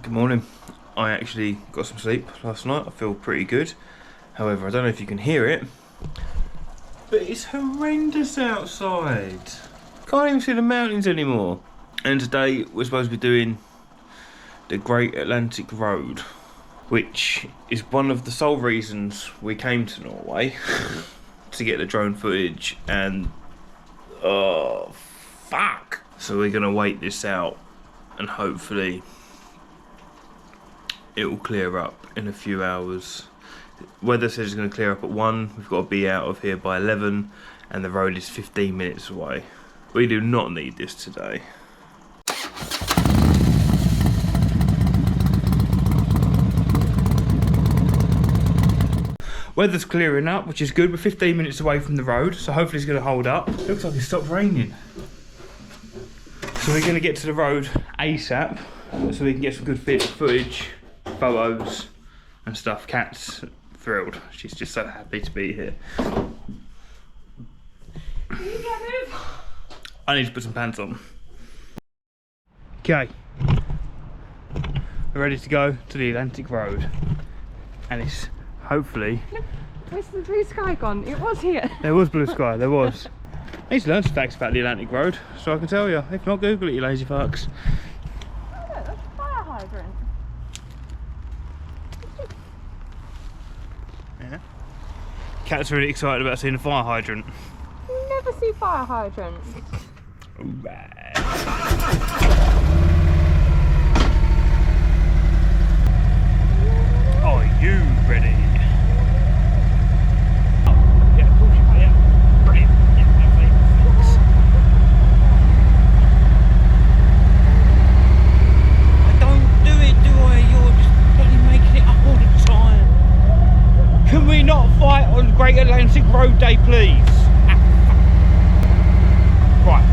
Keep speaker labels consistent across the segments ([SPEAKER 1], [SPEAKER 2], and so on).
[SPEAKER 1] Good morning. I actually got some sleep last night. I feel pretty good. However, I don't know if you can hear it, but it's horrendous outside. Can't even see the mountains anymore. And today we're supposed to be doing the Great Atlantic Road, which is one of the sole reasons we came to Norway to get the drone footage. And oh fuck! So we're gonna wait this out, and hopefully it will clear up in a few hours. Weather says it's going to clear up at 1. We've got to be out of here by 11, and the road is 15 minutes away. We do not need this today. Weather's clearing up, which is good. We're 15 minutes away from the road, so hopefully it's going to hold up. Looks like it stopped raining. So we're going to get to the road ASAP, so we can get some good footage, photos and stuff. Kat's thrilled. She's just so happy to be here. I need to put some pants on. Okay. We're ready to go to the Atlantic Road. And it's hopefully...
[SPEAKER 2] Look, where's the blue sky gone? It was here.
[SPEAKER 1] There was blue sky, there was. I need to learn some facts about the Atlantic Road, so I can tell you. If not, Google it, you lazy fucks.
[SPEAKER 2] Oh look, that's a fire hydrant.
[SPEAKER 1] Yeah. Kat's really excited about seeing a fire hydrant.
[SPEAKER 2] You never see fire hydrants.
[SPEAKER 1] Alright. Are you ready? Oh, yeah, of course you are, yeah. Brilliant. Yeah, lovely. Thanks. I don't do it, do I? You're just bloody making it up all the time. Can we not fight on Great Atlantic Road Day, please? Right,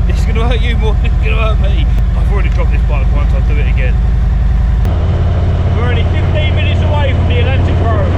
[SPEAKER 1] this is going to hurt you more than it's going to hurt me. I've already dropped this bike once, I'll do it again. We're only 15 minutes away from the Atlantic Road.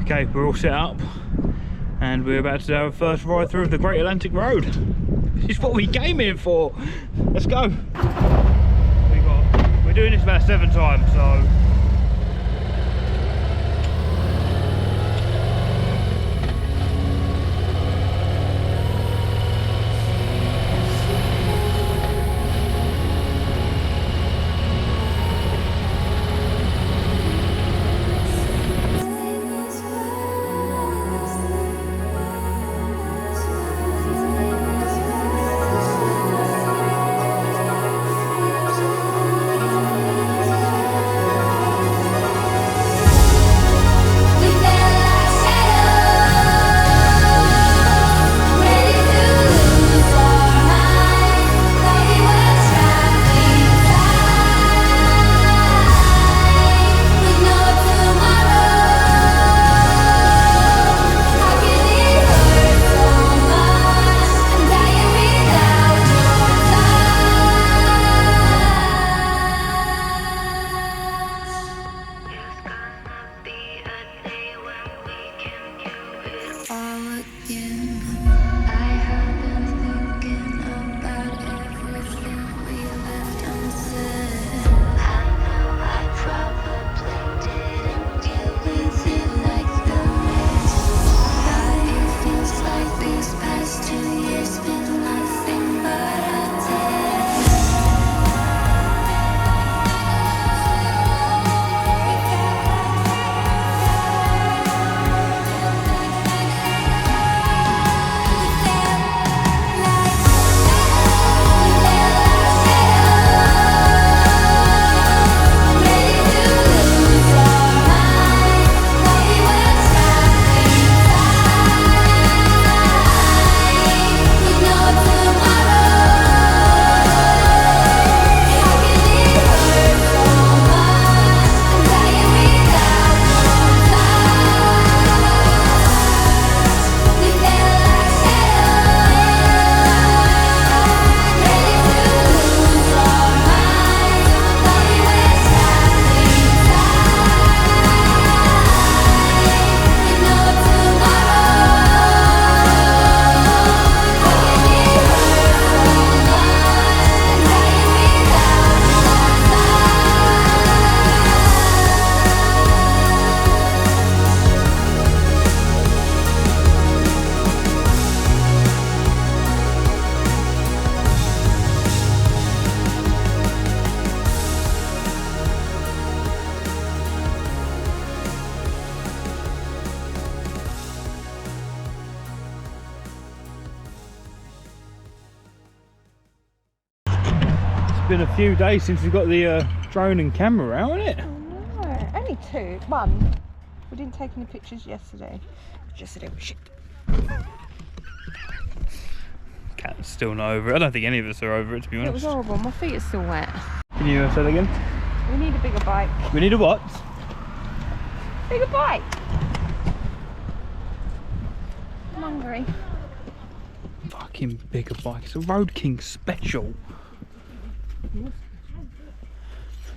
[SPEAKER 1] Okay, we're all set up and we're about to do our first ride through the Great Atlantic Road. This is what we came here for. Let's go. We're doing this about 7 times, so been a few days since we got the drone and camera out, isn't it?
[SPEAKER 2] Oh no, only two. One. We didn't take any pictures yesterday. Yesterday was shit.
[SPEAKER 1] Cat's still not over it. I don't think any of us are over it, to be honest.
[SPEAKER 2] It was horrible. My feet are still wet.
[SPEAKER 1] Can you say that again?
[SPEAKER 2] We need a bigger bike.
[SPEAKER 1] We need a what?
[SPEAKER 2] Bigger bike. I'm hungry.
[SPEAKER 1] Fucking bigger bike. It's a Road King special.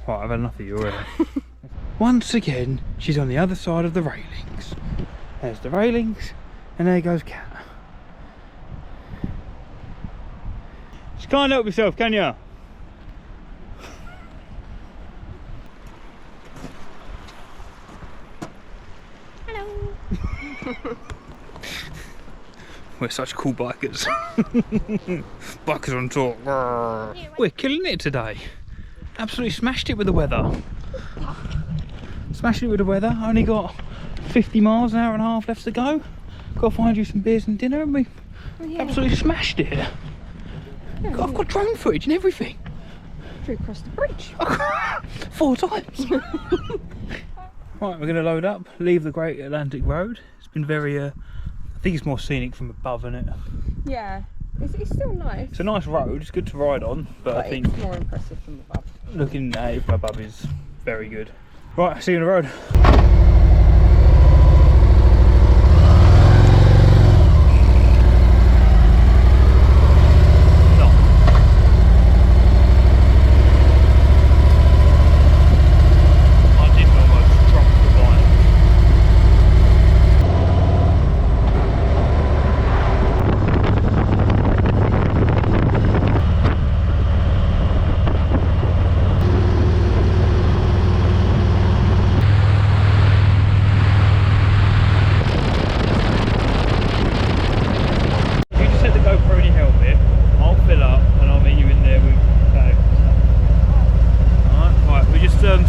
[SPEAKER 1] Right, I've had enough of you already. Once again, she's on the other side of the railings. There's the railings, and there goes Cat. She can't help herself, can you?
[SPEAKER 2] Hello.
[SPEAKER 1] We're such cool bikers. Bikers on tour. We're killing it today. Absolutely smashed it with the weather. Smashed it with the weather. Only got 50 miles, an hour and a half left to go. Got to find you some beers and dinner, and we absolutely smashed it.
[SPEAKER 2] Yeah,
[SPEAKER 1] I've got drone footage and everything.
[SPEAKER 2] Flew across the bridge.
[SPEAKER 1] 4 times. Right, we're going to load up, leave the Great Atlantic Road. It's been very, I think it's more scenic from above, isn't it?
[SPEAKER 2] Yeah, it's still nice.
[SPEAKER 1] It's a nice road, it's good to ride on, but I think
[SPEAKER 2] it's more impressive from above.
[SPEAKER 1] looking at it from above is very good. Right, see you on the road.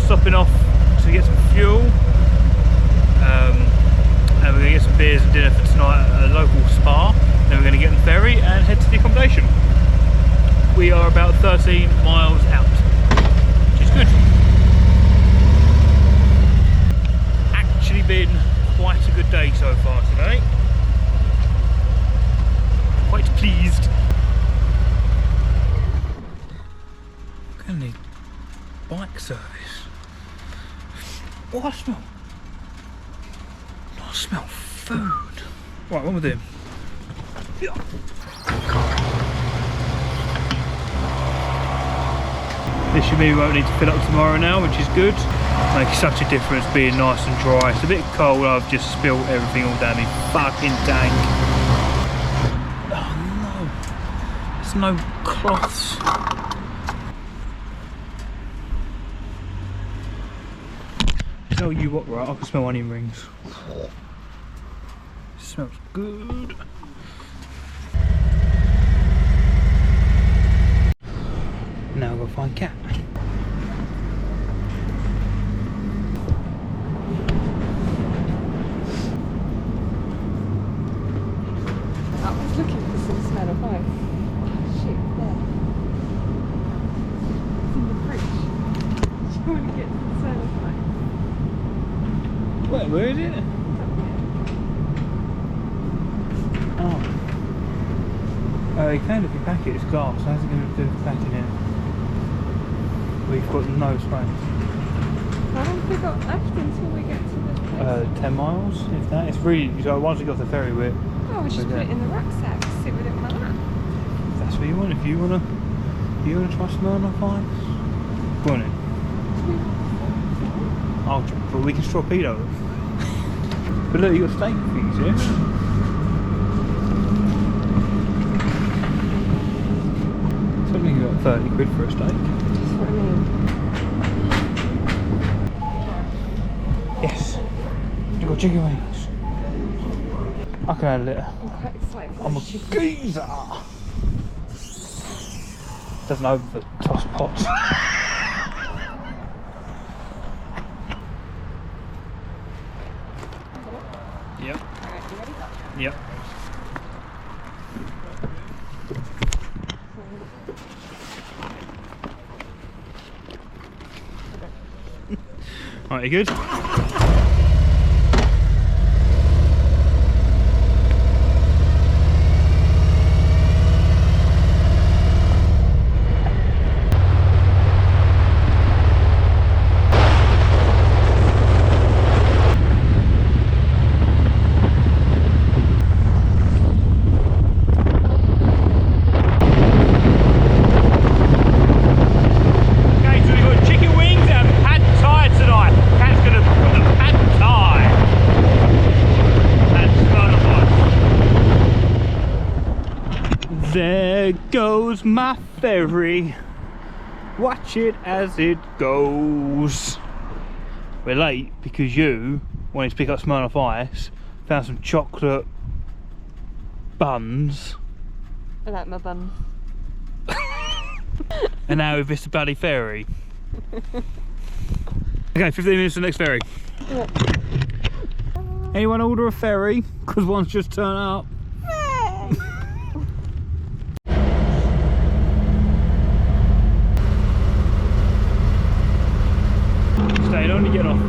[SPEAKER 1] Stopping off to get some fuel, and we're going to get some beers and dinner for tonight at a local spa. Then we're going to get on the ferry and head to the accommodation. We are about 13 miles out, which is good. Actually been quite a good day so far today. Quite pleased. I'm going to need bike service. Oh, I smell food. Right, what am I doing? Yeah. This should mean we won't need to fill up tomorrow now, which is good. Makes such a difference being nice and dry. It's a bit cold, I've just spilled everything all down my fucking tank. Oh no, there's no cloths. Tell you what, right, I can smell onion rings. It smells good. Now I'll go find Cat.
[SPEAKER 2] I was looking for some smell of home. Shit, there. It's in the fridge. Do you want to get some smell of home?
[SPEAKER 1] Where is it? Oh. You can if you pack it, it's glass. How's it going to do packing it? We've got no space.
[SPEAKER 2] How long have we got left until we get to the place?
[SPEAKER 1] 10 miles, if that. It's really, so once we got the ferry, we're...
[SPEAKER 2] Oh, we just put it in the rucksack, sit with it on my lap.
[SPEAKER 1] If that's what you want, if you wanna try smelling off ice, go on in. I'll try, but we can torpedo them. But look, you got steak things here. Something you got 30 quid for a steak.
[SPEAKER 2] That's what I mean.
[SPEAKER 1] Yes. You got chicken wings. I can handle it.
[SPEAKER 2] I'm quite excited for
[SPEAKER 1] I'm a
[SPEAKER 2] this chicken.
[SPEAKER 1] geezer. Doesn't open for toss pots. Yep.
[SPEAKER 2] Alright, you ready?
[SPEAKER 1] Yep. Right, you good? There goes my ferry, watch it as it goes. We're late because you wanted to pick up Smirnoff Ice, found some chocolate buns.
[SPEAKER 2] I like my buns.
[SPEAKER 1] And now we've missed the bloody ferry. Okay, 15 minutes to the next ferry.
[SPEAKER 2] Yeah.
[SPEAKER 1] Anyone order a ferry? Because one's just turned up. Staying on to get off.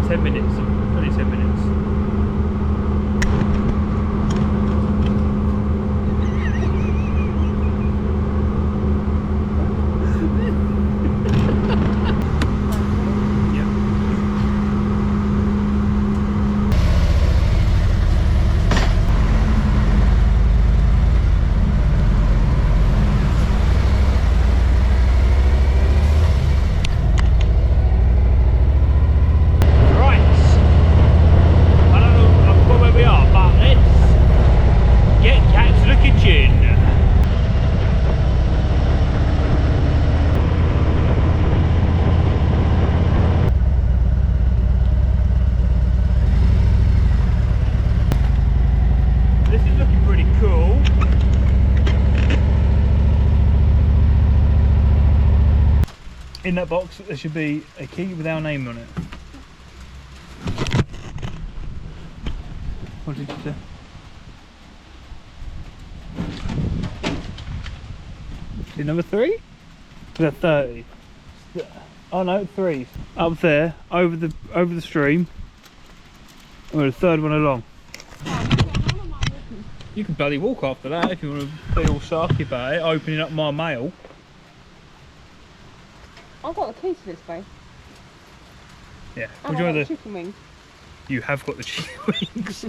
[SPEAKER 1] 10 minutes, only 10 minutes. In that box there should be a key with our name on it. What did you do? Is it number 3? Is that 30? Oh no, 3. Up there, over the stream. Or the third one along. You can bloody walk after that if you want to be all sarky about it, opening up my mail.
[SPEAKER 2] I've got the keys to this place.
[SPEAKER 1] Yeah.
[SPEAKER 2] And I've got the chicken wings. You
[SPEAKER 1] have got the chicken wings.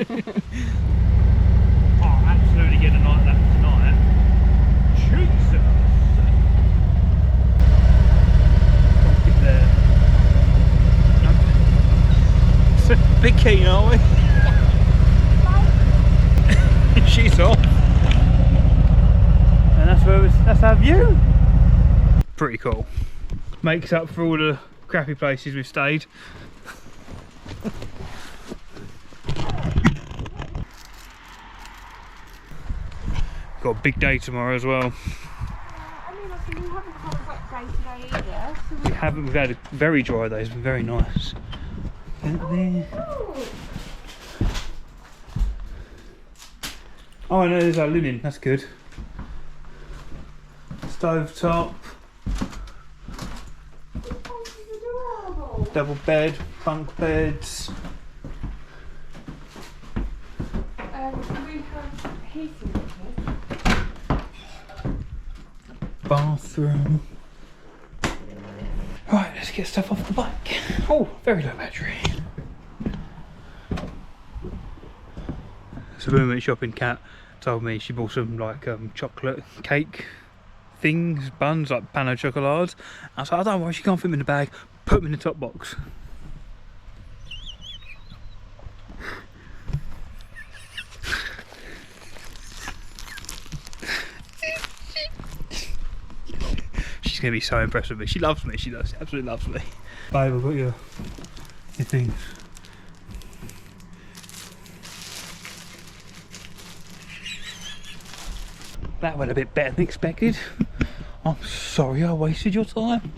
[SPEAKER 1] Oh, absolutely get a night of that tonight. Jesus! Don't get there. No. Big keen, aren't we? Yeah. She's off. And that's our view. Pretty cool. Makes up for all the crappy places we've stayed. Got a big day tomorrow as well.
[SPEAKER 2] I mean, we haven't had a wet day today either. So
[SPEAKER 1] we haven't, we've had a very dry day, it's been very nice. Oh, I know there's our linen, that's good. Stove top. Double bed, bunk beds.
[SPEAKER 2] Do we have heating in here?
[SPEAKER 1] Bathroom. Right, let's get stuff off the bike. Oh, very low battery. So when we went shopping, Kat told me she bought some like chocolate cake things, buns, like pan au chocolate. I was like, oh, don't worry, she can't fit them in the bag. Put them in the top box. She's going to be so impressed with me. She loves me, she does. She absolutely loves me. Babe, I've got your things. That went a bit better than expected. I'm sorry I wasted your time.